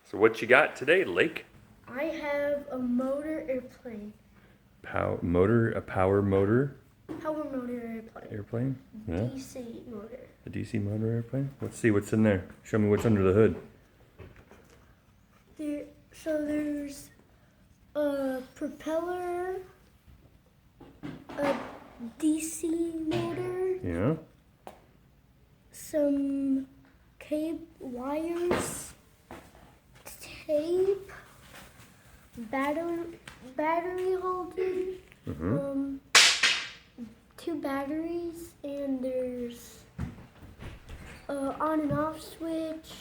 So what you got today, Lake? I have a motor airplane. A power motor Power motor airplane. airplane? Yeah. DC motor. A DC motor airplane? Let's see what's in there. Show me what's under the hood. There's a propeller, a DC motor, Yeah. some wires, tape, battery holder, Mm-hmm. 2 batteries, and there's a on and off switch,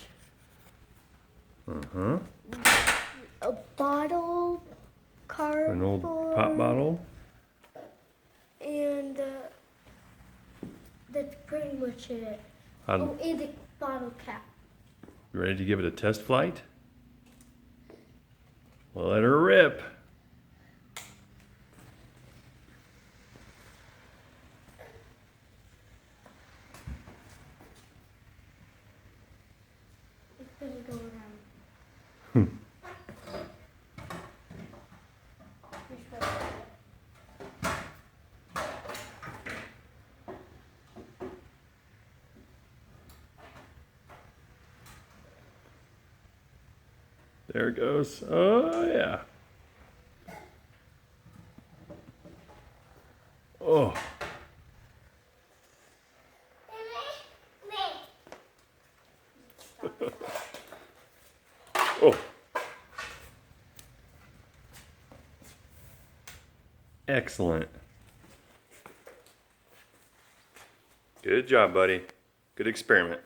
Uh-huh. a bottle, cardboard, An old pop bottle. and that's pretty much it. Um, Oh, and a bottle cap. You ready to give it a test flight? Well, let her rip. It's gonna go around. There it goes. Oh, yeah. Oh. Oh. Excellent. Good job, buddy. Good experiment.